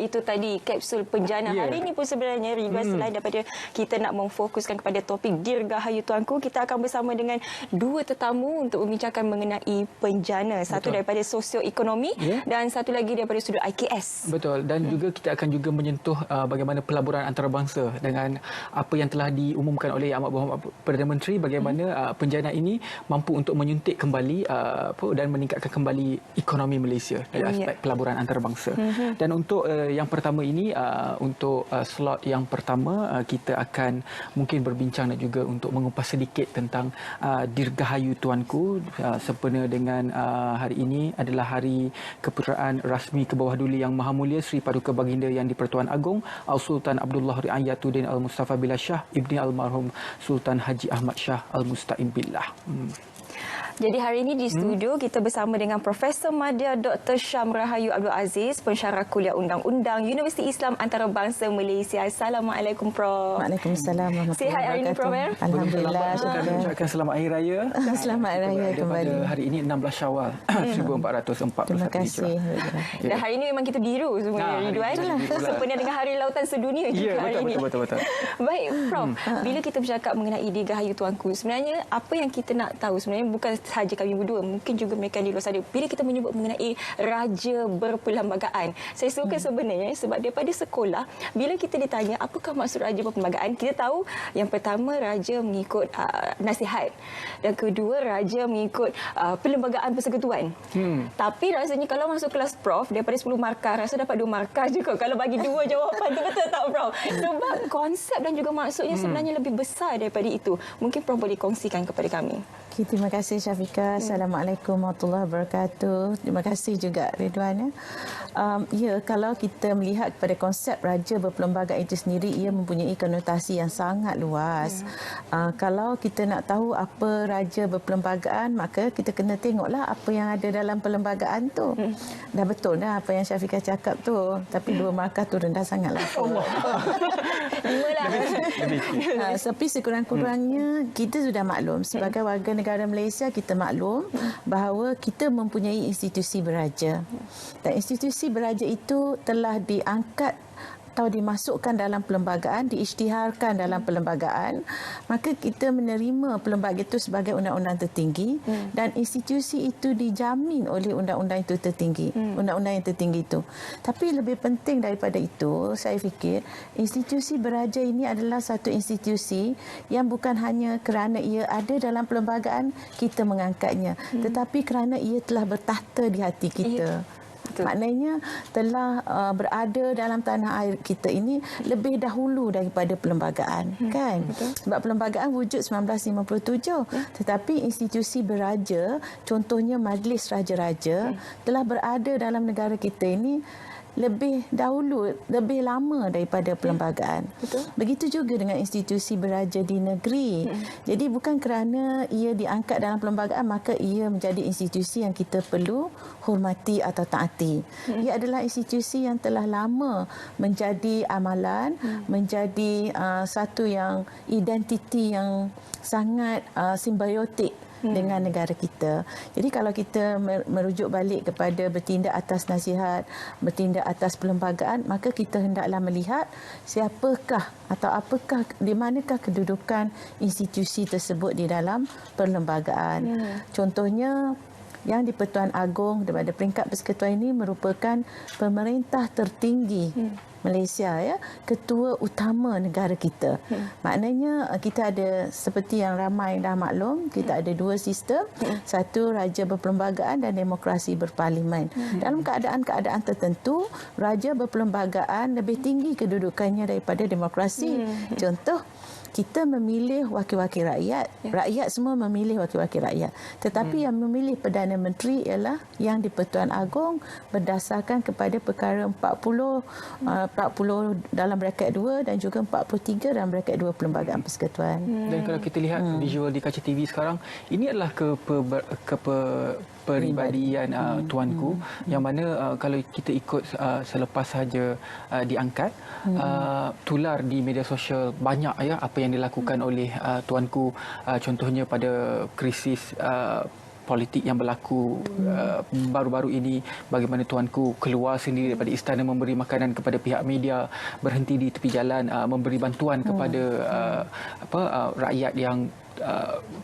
Itu tadi kapsul penjana. Hari ini pun sebenarnya Ridwan, selain daripada kita nak memfokuskan kepada topik Dirgahayu Tuanku, kita akan bersama dengan dua tetamu untuk membincangkan mengenai penjana. Satu daripada sosioekonomi dan satu lagi daripada sudut IKS. Betul. Dan juga kita akan juga menyentuh bagaimana pelaburan antarabangsa dengan apa yang telah diumumkan oleh Amat Berhormat Perdana Menteri, bagaimana penjana ini mampu untuk menyuntik kembali dan meningkatkan kembali ekonomi Malaysia dari aspek pelaburan antarabangsa. Dan untuk yang pertama ini, untuk slot yang pertama, kita akan mungkin berbincang dan juga untuk mengupas sedikit tentang Dirgahayu Tuanku, sempena dengan hari ini adalah hari keputeraan rasmi ke bawah duli Yang Maha Mulia Sri Paduka Baginda Yang di-Pertuan Agong Al-Sultan Abdullah Riayatuddin Al-Mustafa Billah Shah Ibni Almarhum Sultan Haji Ahmad Shah Al-Musta'im Billah. Jadi hari ini di studio kita bersama dengan Profesor Madya Dr. Syam Rahayu Abdul Aziz, pensyarah kuliah Undang-Undang Universiti Islam Antarabangsa Malaysia. Assalamualaikum, Prof. Waalaikumsalam. Sihat hari ini, Prof? Alhamdulillah. Ucapkan selamat Hari Raya. Selamat Hari Raya kembali. Pada hari ini 16 Syawal 1441. Terima kasih. Dan hari ini memang kita biru semua, Ridwan. Sempena dengan Hari Lautan Sedunia juga hari ini. Betul. Baik, Prof. Bila kita bercakap mengenai Dirgahayu Tuanku, sebenarnya apa yang kita nak tahu sebenarnya bukan sahaja kami berdua, mungkin juga mereka di luar sana. Bila kita menyebut mengenai raja berperlembagaan, saya suka sebenarnya sebab daripada sekolah, bila kita ditanya apakah maksud raja berperlembagaan, kita tahu yang pertama raja mengikut nasihat, dan kedua raja mengikut perlembagaan persekutuan. Tapi rasanya kalau masuk kelas Prof, daripada 10 markah, rasa dapat 2 markah juga kalau bagi 2 jawapan tu, betul tak, Prof? Sebab konsep dan juga maksudnya sebenarnya lebih besar daripada itu. Mungkin Prof boleh kongsikan kepada kami. Terima kasih Syafiqah. Assalamualaikum warahmatullahi wabarakatuh. Terima kasih juga Ridwan. Kalau kita melihat kepada konsep raja berperlembagaan itu sendiri, ia mempunyai konotasi yang sangat luas. Kalau kita nak tahu apa raja berperlembagaan, maka kita kena tengoklah apa yang ada dalam perlembagaan tu. Dah betul dah apa yang Syafiqah cakap tu. Tapi 2 markah tu rendah sangatlah. Tapi sekurang-kurangnya kita sudah maklum sebagai warga negara Malaysia, kita maklum bahawa kita mempunyai institusi beraja. Dan institusi beraja itu telah diangkat atau dimasukkan dalam perlembagaan, diisytiharkan dalam perlembagaan, maka kita menerima perlembagaan itu sebagai undang-undang tertinggi dan institusi itu dijamin oleh undang-undang itu tertinggi, undang-undang yang tertinggi itu. Tapi lebih penting daripada itu, saya fikir institusi beraja ini adalah satu institusi yang bukan hanya kerana ia ada dalam perlembagaan kita mengangkatnya, tetapi kerana ia telah bertahta di hati kita. Betul. Maknanya telah berada dalam tanah air kita ini lebih dahulu daripada perlembagaan, kan? Betul. Sebab perlembagaan wujud 1957, tetapi institusi beraja, contohnya Majlis Raja-Raja, telah berada dalam negara kita ini lebih dahulu, lebih lama daripada perlembagaan. Betul. Begitu juga dengan institusi beraja di negeri. Jadi bukan kerana ia diangkat dalam perlembagaan maka ia menjadi institusi yang kita perlu hormati atau taati. Ia adalah institusi yang telah lama menjadi amalan, menjadi satu yang identiti yang sangat simbiotik dengan negara kita. Jadi kalau kita merujuk balik kepada bertindak atas nasihat, bertindak atas perlembagaan, maka kita hendaklah melihat siapakah atau apakah, di manakah kedudukan institusi tersebut di dalam perlembagaan. Contohnya Yang di-Pertuan Agong daripada peringkat persekutuan ini merupakan pemerintah tertinggi Malaysia, ya, ketua utama negara kita. Maknanya kita ada, seperti yang ramai dah maklum, kita ada 2 sistem, satu raja berperlembagaan dan demokrasi berparlimen. Dalam keadaan-keadaan tertentu, raja berperlembagaan lebih tinggi kedudukannya daripada demokrasi. Contoh, kita memilih wakil-wakil rakyat. Rakyat semua memilih wakil-wakil rakyat. Tetapi yang memilih Perdana Menteri ialah Yang di-Pertuan Agong berdasarkan kepada perkara 40 dalam braket 2 dan juga 43 dalam braket 2 Perlembagaan Persekutuan. Dan kalau kita lihat visual di kaca TV sekarang, ini adalah kepribadian tuanku, yang mana kalau kita ikut selepas saja diangkat, tular di media sosial banyak, ya, apa yang dilakukan oleh tuanku, contohnya pada krisis politik yang berlaku baru-baru ini, bagaimana tuanku keluar sendiri daripada istana memberi makanan kepada pihak media, berhenti di tepi jalan memberi bantuan kepada rakyat yang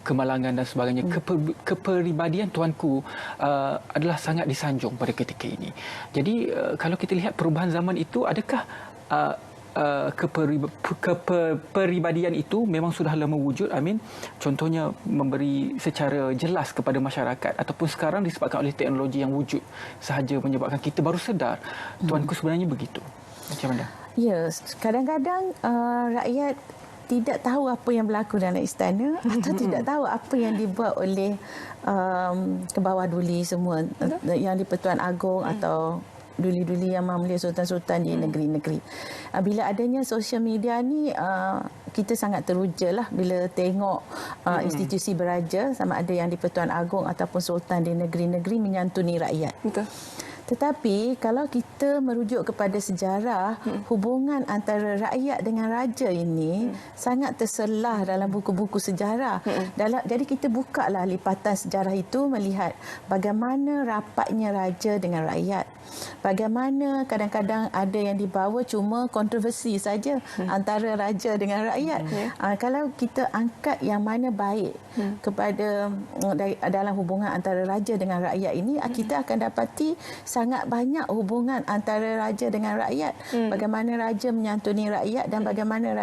kemalangan dan sebagainya. Kepribadian tuanku adalah sangat disanjung pada ketika ini. Jadi kalau kita lihat perubahan zaman itu, adakah kepribadian itu memang sudah lama wujud, Amin? Contohnya memberi secara jelas kepada masyarakat, ataupun sekarang disebabkan oleh teknologi yang wujud sahaja menyebabkan kita baru sedar tuanku sebenarnya begitu. Macam mana? Ya, kadang-kadang rakyat tidak tahu apa yang berlaku dalam istana atau tidak tahu apa yang dibuat oleh kebawah duli semua, yang di-Pertuan Agong atau duli-duli yang memelih sultan-sultan di negeri-negeri. Bila adanya sosial media ni, kita sangat teruja lah bila tengok institusi beraja, sama ada yang di-Pertuan Agong ataupun sultan di negeri-negeri menyantuni rakyat. Betul. Tetapi kalau kita merujuk kepada sejarah, hubungan antara rakyat dengan raja ini sangat terselah dalam buku-buku sejarah. Jadi kita bukalah lipatan sejarah itu, melihat bagaimana rapatnya raja dengan rakyat. Bagaimana kadang-kadang ada yang dibawa cuma kontroversi saja antara raja dengan rakyat. Kalau kita angkat yang mana baik kepada dalam hubungan antara raja dengan rakyat ini, kita akan dapati sangat banyak hubungan antara raja dengan rakyat. Bagaimana raja menyantuni rakyat dan bagaimana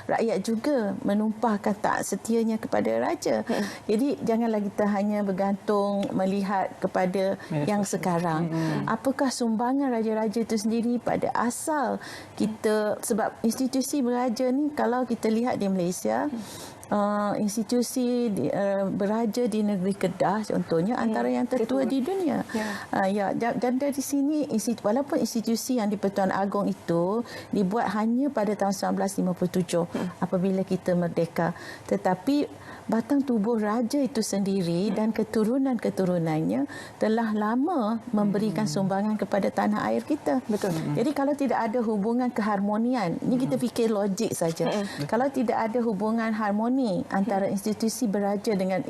rakyat juga menumpahkan tak setianya kepada raja. Jadi janganlah kita hanya bergantung melihat kepada yang sekarang. Apakah sumbangan raja-raja itu sendiri pada asal kita, sebab institusi beraja ni kalau kita lihat di Malaysia, institusi beraja di negeri Kedah contohnya antara yang tertua di dunia. Dan dari sini, walaupun institusi yang di-Pertuan Agong itu dibuat hanya pada tahun 1957 apabila kita merdeka, tetapi batang tubuh raja itu sendiri dan keturunan-keturunannya telah lama memberikan sumbangan kepada tanah air kita. Betul. Jadi kalau tidak ada hubungan keharmonian, ini kita fikir logik saja. Kalau tidak ada hubungan harmoni antara institusi beraja dengan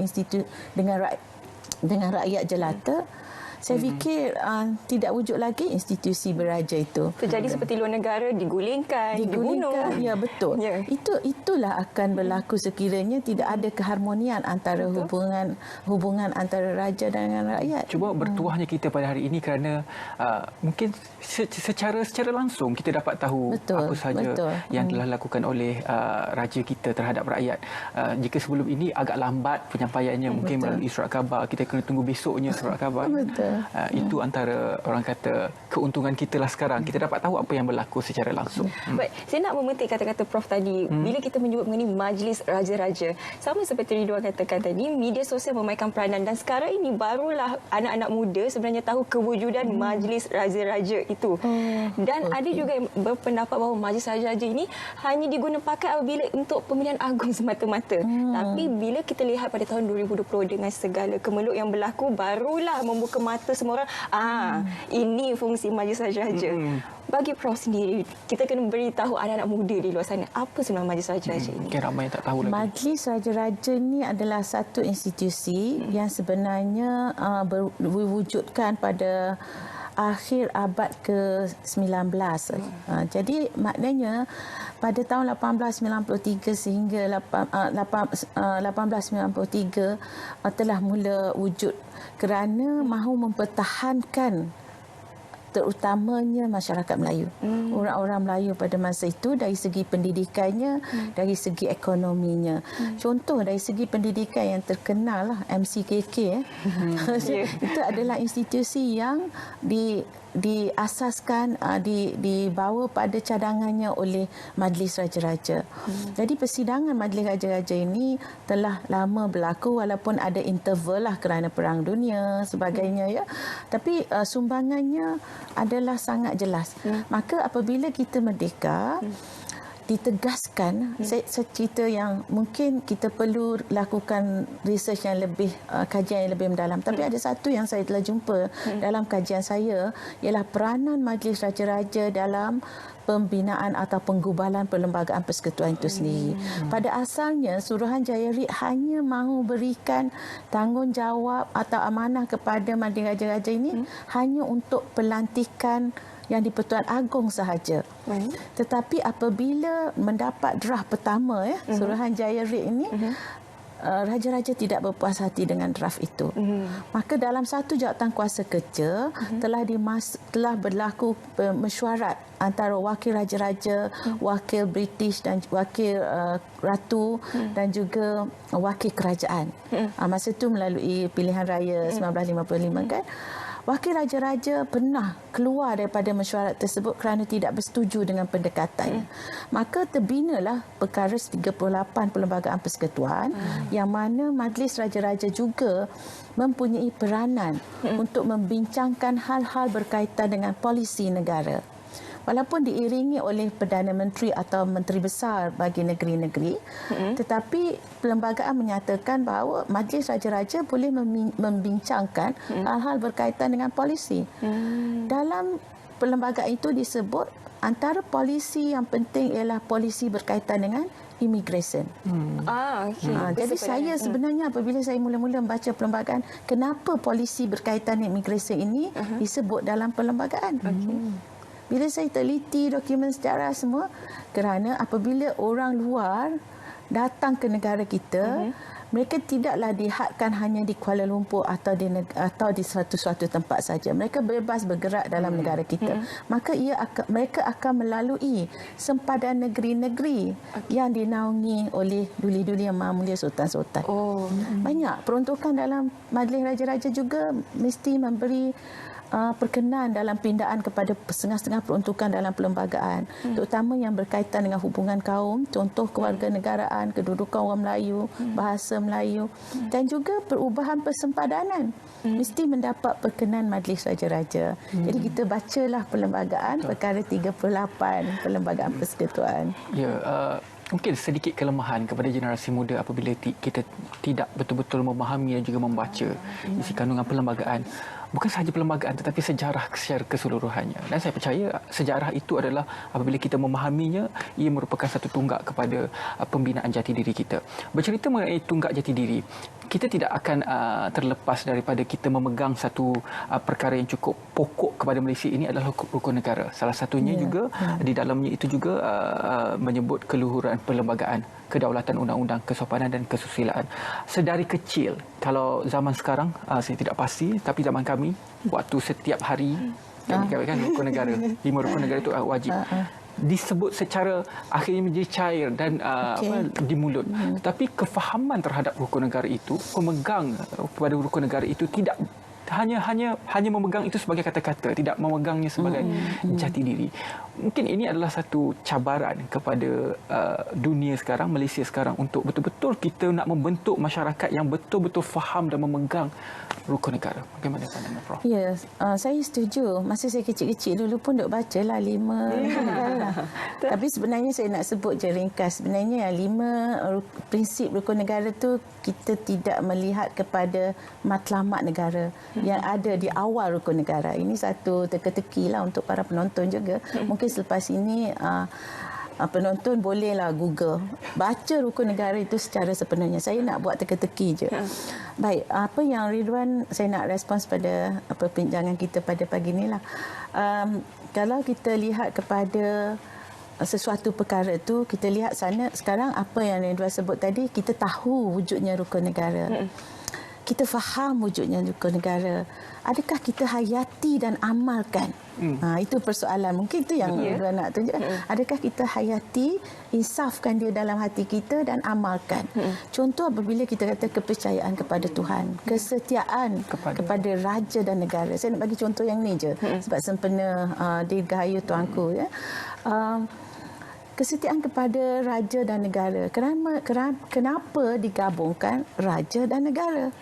rakyat jelata, saya fikir tidak wujud lagi institusi beraja itu. Terjadi seperti luar negara, digulingkan, dibunuh. Ya, betul. Itulah akan berlaku sekiranya tidak ada keharmonian antara hubungan antara raja dengan rakyat. Cuba bertuahnya kita pada hari ini kerana mungkin secara langsung kita dapat tahu apa sahaja yang telah dilakukan oleh raja kita terhadap rakyat. Jika sebelum ini agak lambat penyampaiannya, mungkin melalui surat khabar, kita kena tunggu besoknya surat khabar. Itu antara orang kata keuntungan kita lah sekarang. Kita dapat tahu apa yang berlaku secara langsung. Baik, saya nak memetik kata-kata Prof tadi. Bila kita menyebut mengenai majlis raja-raja, sama seperti Ridwan katakan tadi, media sosial memainkan peranan, dan sekarang ini barulah anak-anak muda sebenarnya tahu kewujudan majlis raja-raja itu. Dan ada juga yang berpendapat bahawa majlis raja-raja ini hanya digunakan pakai apabila untuk pemilihan agung semata-mata. Tapi bila kita lihat pada tahun 2020 dengan segala kemeluk yang berlaku, barulah membuka mata semua orang, ini fungsi majlis raja-raja. Bagi Prof sendiri, kita kena beritahu anak-anak muda di luar sana, apa sebenarnya majlis raja-raja ini? Mungkin ramai yang tak tahu lagi. Majlis raja-raja ini adalah satu institusi yang sebenarnya diwujudkan pada akhir abad ke-19. Jadi maknanya pada tahun 1893 sehingga 1893 telah mula wujud kerana mahu mempertahankan terutamanya masyarakat Melayu. Orang-orang Melayu pada masa itu dari segi pendidikannya, dari segi ekonominya. Contoh dari segi pendidikan yang terkenal lah, MCKK. Itu adalah institusi yang diasaskan, dibawa pada cadangannya oleh Majlis Raja-Raja. Jadi persidangan Majlis Raja-Raja ini telah lama berlaku, walaupun ada interval lah kerana Perang Dunia sebagainya, ya. Tapi sumbangannya adalah sangat jelas. Maka apabila kita merdeka, ditegaskan, saya cerita yang mungkin kita perlu lakukan research yang lebih, kajian yang lebih mendalam. Tapi ada satu yang saya telah jumpa dalam kajian saya, ialah peranan Majlis Raja-Raja dalam pembinaan atau penggubalan perlembagaan persekutuan itu sendiri. Pada asalnya, Suruhanjaya RIT hanya mahu berikan tanggungjawab atau amanah kepada Majlis Raja-Raja ini hanya untuk pelantikan yang di-Pertuan Agong sahaja. Tetapi apabila mendapat draft pertama Suruhanjaya RIT ini, raja-raja tidak berpuas hati dengan draft itu. Maka dalam satu jawatan kuasa kerja telah berlaku mesyuarat antara wakil raja-raja, wakil British dan wakil ratu dan juga wakil kerajaan. Masa itu melalui pilihan raya 1955 kan. Wakil raja-raja pernah keluar daripada mesyuarat tersebut kerana tidak bersetuju dengan pendekatannya. Maka terbinalah perkara 38 Perlembagaan Persekutuan yang mana Majlis Raja-Raja juga mempunyai peranan untuk membincangkan hal-hal berkaitan dengan polisi negara. Walaupun diiringi oleh Perdana Menteri atau Menteri Besar bagi negeri-negeri, tetapi perlembagaan menyatakan bahawa Majlis Raja-Raja boleh membincangkan hal-hal berkaitan dengan polisi. Dalam perlembagaan itu disebut antara polisi yang penting ialah polisi berkaitan dengan immigration. Jadi saya sebenarnya apabila saya mula-mula membaca perlembagaan, kenapa polisi berkaitan dengan immigration ini disebut dalam perlembagaan? Bila saya teliti dokumen sejarah semua, kerana apabila orang luar datang ke negara kita, mereka tidaklah dihadkan hanya di Kuala Lumpur atau di suatu tempat saja. Mereka bebas bergerak dalam negara kita. Maka mereka akan melalui sempadan negeri-negeri yang dinaungi oleh duli-duli yang Maha Mulia Sultan-Sultan. Banyak peruntukan dalam Majlis Raja-Raja juga mesti memberi perkenan dalam pindaan kepada setengah-setengah peruntukan dalam perlembagaan, terutama yang berkaitan dengan hubungan kaum, contoh kewarganegaraan, kedudukan orang Melayu, bahasa Melayu, dan juga perubahan persempadanan mesti mendapat perkenan Majlis Raja-Raja. Jadi kita bacalah perlembagaan perkara 38 Perlembagaan Persekutuan. Ya, mungkin sedikit kelemahan kepada generasi muda apabila kita tidak betul-betul memahami dan juga membaca isi kandungan perlembagaan. Bukan sahaja perlembagaan tetapi sejarah secara keseluruhannya. Dan saya percaya sejarah itu adalah apabila kita memahaminya, ia merupakan satu tunggak kepada pembinaan jati diri kita. Bercerita mengenai tunggak jati diri, kita tidak akan terlepas daripada kita memegang satu perkara yang cukup pokok kepada Malaysia ini adalah rukun negara. Salah satunya juga di dalamnya itu juga menyebut keluhuran perlembagaan, kedaulatan undang-undang, kesopanan dan kesusilaan. Sedari kecil, kalau zaman sekarang saya tidak pasti, tapi zaman kami waktu setiap hari kan rukun negara, 5 rukun negara itu wajib disebut secara akhirnya menjadi cair dan di mulut. Tapi kefahaman terhadap rukun negara itu, pemegang pada rukun negara itu tidak hanya memegang itu sebagai kata-kata, tidak memegangnya sebagai jati diri. Mungkin ini adalah satu cabaran kepada dunia sekarang, Malaysia sekarang, untuk betul-betul kita nak membentuk masyarakat yang betul-betul faham dan memegang rukun negara. Bagaimana pandangan Prof? Ya, saya setuju. Masa saya kecil-kecil dulu pun duk bacalah 5 negara. Tapi sebenarnya saya nak sebut je ringkas. Sebenarnya 5 prinsip rukun negara tu kita tidak melihat kepada matlamat negara yang ada di awal rukun negara. Ini satu teka-teki lah untuk para penonton juga. Mungkin selepas ini penonton bolehlah Google, baca rukun negara itu secara sepenuhnya. Saya nak buat teka-teki je. Baik, apa yang Ridwan, saya nak respons pada perbincangan kita pada pagi ni lah. Kalau kita lihat kepada sesuatu perkara tu, kita lihat sana sekarang apa yang Ridwan sebut tadi, kita tahu wujudnya rukun negara. Kita faham wujudnya rukun negara. Adakah kita hayati dan amalkan? Itu persoalan. Mungkin itu yang Ridwan nak tunjuk. Adakah kita hayati, insafkan dia dalam hati kita dan amalkan? Contoh apabila kita kata kepercayaan kepada Tuhan, kesetiaan kepada raja dan negara. Saya nak bagi contoh yang ni je sebab sempena dirgahayu tuanku ya. Kesetiaan kepada raja dan negara. Kenapa digabungkan raja dan negara?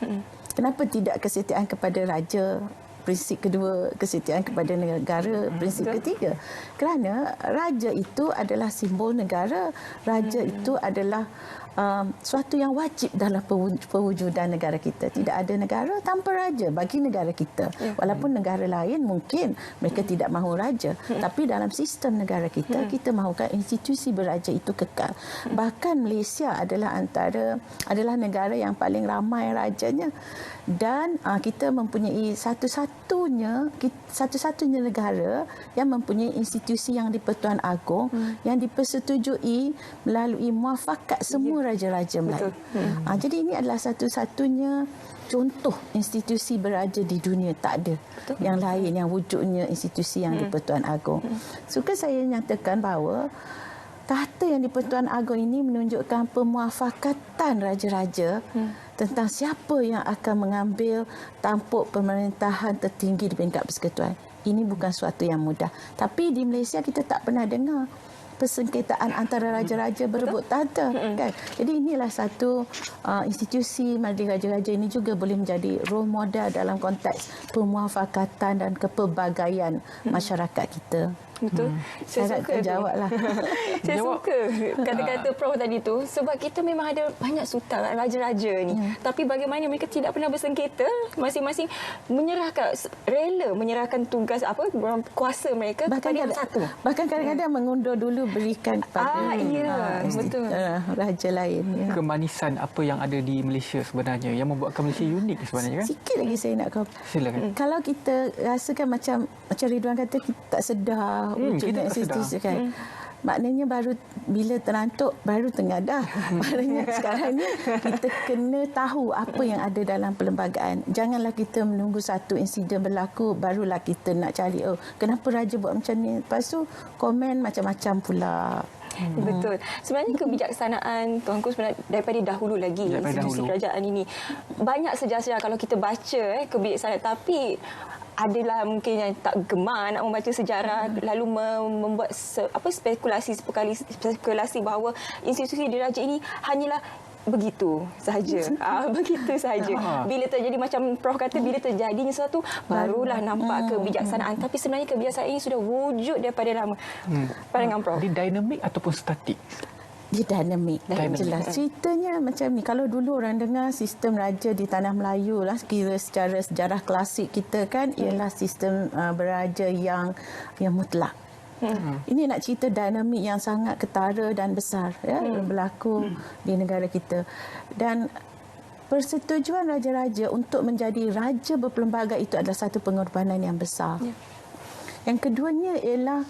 Kenapa tidak kesetiaan kepada raja prinsip kedua, kesetiaan kepada negara, prinsip ketiga. Kerana raja itu adalah simbol negara. Raja itu adalah suatu yang wajib dalam perwujudan negara kita. Tidak ada negara tanpa raja bagi negara kita. Walaupun negara lain mungkin mereka tidak mahu raja, tapi dalam sistem negara kita, kita mahukan institusi beraja itu kekal. Bahkan Malaysia adalah adalah negara yang paling ramai rajanya, dan kita mempunyai satu-satunya negara yang mempunyai institusi yang di-Pertuan Agong yang dipersetujui melalui muafakat semua raja-raja Melayu. Jadi ini adalah satu-satunya contoh institusi beraja di dunia. Tak ada yang lain yang wujudnya institusi yang di-Pertuan Agong. Suka saya nyatakan bahawa tahta yang di-Pertuan Agong ini menunjukkan pemuafakatan raja-raja tentang siapa yang akan mengambil tampuk pemerintahan tertinggi di peringkat persekutuan. Ini bukan suatu yang mudah. Tapi di Malaysia kita tak pernah dengar persengketaan antara raja-raja berebut tahta. Kan? Jadi inilah satu institusi Majlis Raja-Raja ini juga boleh menjadi role model dalam konteks pemuafakatan dan kepelbagaian masyarakat kita. Betul. Saya suka jawablah. Saya suka kata-kata Prof tadi tu, sebab kita memang ada banyak sultan raja-raja ni. Tapi bagaimana mereka tidak pernah bersengketa, masing-masing rela menyerahkan tugas kuasa mereka kepada yang satu. Bahkan kadang-kadang mengundur dulu berikan kepada betul. Raja lain. Kemanisan apa yang ada di Malaysia sebenarnya yang membuatkan Malaysia unik sebenarnya kan? Sikit lagi saya nak kau. Silakan. Kalau kita rasakan macam Ridwan kata kita tak sedar wujudnya institusi kan. Maknanya baru bila terantuk baru tengadah. Maknanya sekarang ni kita kena tahu apa yang ada dalam perlembagaan. Janganlah kita menunggu satu insiden berlaku barulah kita nak cari kenapa raja buat macam ni. Lepas tu komen macam-macam pula. Betul. Sebenarnya kebijaksanaan Tuanku sebenarnya daripada dahulu lagi institusi kerajaan ini. Banyak sejarah-sejarah kalau kita baca kebijaksanaan, tapi adalah mungkin yang tak gemar nak membaca sejarah lalu membuat spekulasi bahawa institusi diraja ini hanyalah begitu sahaja. Begitu sahaja. Bila terjadi macam Prof kata, bila terjadinya sesuatu barulah nampak kebijaksanaan. Tapi sebenarnya kebijaksanaan ini sudah wujud daripada lama. Pandangan Prof. Dia dinamik ataupun statik? Dia dinamik. Jelas. Ceritanya macam ni. Kalau dulu orang dengar sistem raja di Tanah Melayu lah, kira secara sejarah klasik kita kan, ialah sistem beraja yang mutlak. Ini nak cerita dinamik yang sangat ketara dan besar berlaku di negara kita. Dan persetujuan raja-raja untuk menjadi raja berpelbagai itu adalah satu pengorbanan yang besar. Yang keduanya ialah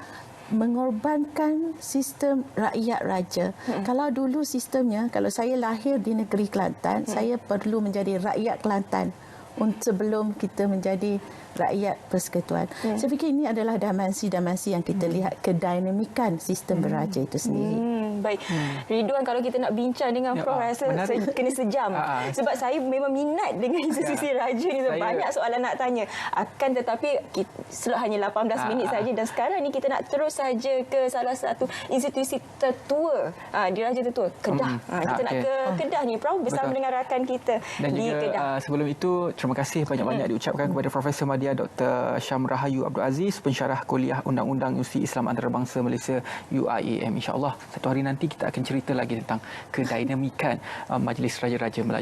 mengorbankan sistem rakyat raja. Kalau dulu sistemnya, kalau saya lahir di negeri Kelantan, saya perlu menjadi rakyat Kelantan sebelum kita menjadi rakyat persekutuan. Saya fikir ini adalah dimensi-dimensi yang kita lihat kedinamikan sistem beraja itu sendiri. Baik. Ridwan, kalau kita nak bincang dengan Prof, rasa kena sejam. Sebab saya memang minat dengan institusi raja ni. Banyak soalan nak tanya. Akan tetapi slot hanya 18 minit saja, dan sekarang ni kita nak terus saja ke salah satu institusi tertua di Raja Tertua, Kedah. Kita nak ke Kedah ni, Prof, bersama dengan rakan kita dan di juga, Kedah. Sebelum itu, terima kasih banyak-banyak diucapkan kepada Profesor Madya Dr. Syam Rahayu Abdul Aziz, pensyarah kuliah Undang-Undang Universiti Islam Antarabangsa Malaysia UIAM. InsyaAllah satu hari nanti kita akan cerita lagi tentang kedinamikan Majlis Raja-Raja Melayu.